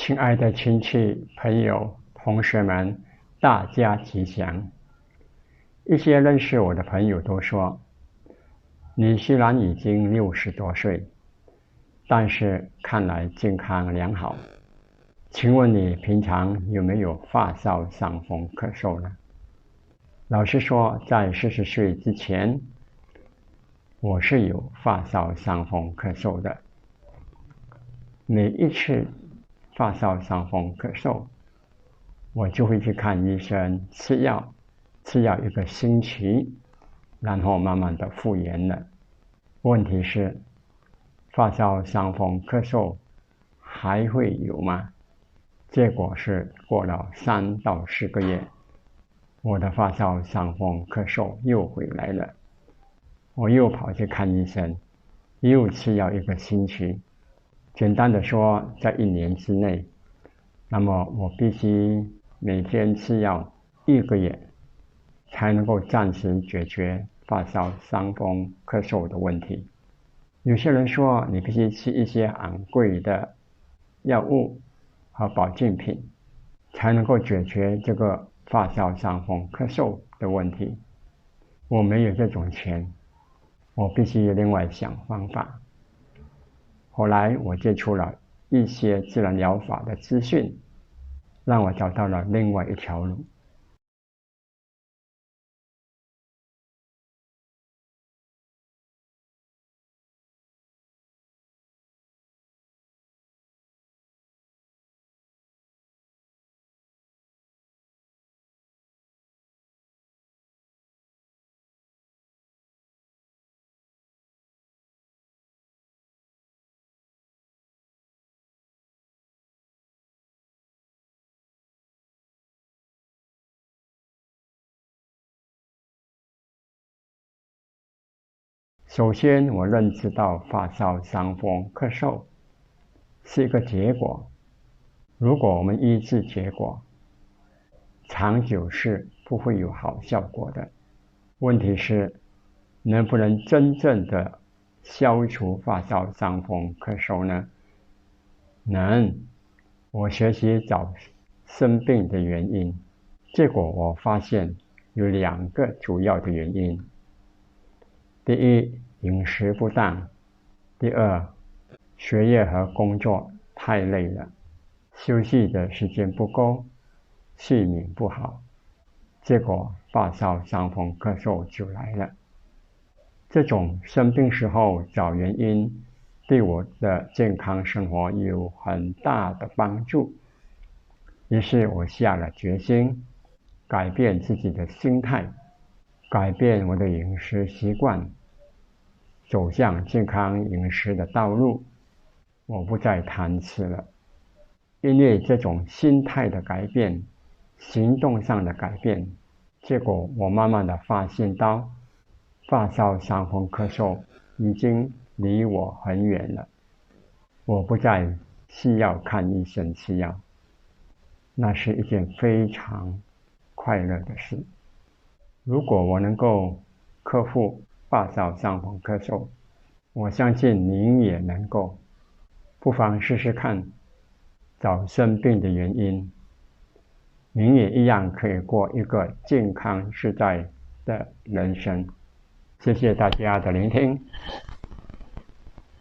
亲爱的亲戚、朋友、同学们，大家吉祥！一些认识我的朋友都说，你虽然已经60多岁，但是看来健康良好。请问你平常有没有发烧、伤风、咳嗽呢？老实说，在40岁之前，我是有发烧、伤风、咳嗽的。每一次发烧、伤风、咳嗽，我就会去看医生，吃药1个星期，然后慢慢的复原了。问题是，发烧、伤风、咳嗽还会有吗？结果是过了3到4个月，我的发烧、伤风、咳嗽又回来了。我又跑去看医生，又吃药1个星期。简单的说，在1年之内，那么我必须每天吃药1个月，才能够暂时解决发烧、伤风、咳嗽的问题。有些人说，你必须吃一些昂贵的药物和保健品，才能够解决这个发烧、伤风、咳嗽的问题。我没有这种钱，我必须另外想方法。后来我接触了一些自然疗法的资讯，让我找到了另外一条路。首先，我认知到发烧、伤风、咳嗽是一个结果。如果我们医治结果，长久是不会有好效果的。问题是，能不能真正的消除发烧、伤风、咳嗽呢？能。我学习找生病的原因，结果我发现有2个主要的原因。第一，饮食不当；第二，学业和工作太累了，休息的时间不够，睡眠不好，结果发烧、伤风、咳嗽就来了。这种生病时候找原因，对我的健康生活有很大的帮助。于是我下了决心，改变自己的心态，改变我的饮食习惯，走向健康饮食的道路。我不再贪吃了，因为这种心态的改变，行动上的改变，结果我慢慢的发现到，发烧、伤风、咳嗽已经离我很远了。我不再需要看医生吃药，那是一件非常快乐的事。如果我能够克服发烧、伤风、咳嗽，我相信您也能够。不妨试试看，找生病的原因，您也一样可以过一个健康自在的人生。谢谢大家的聆听。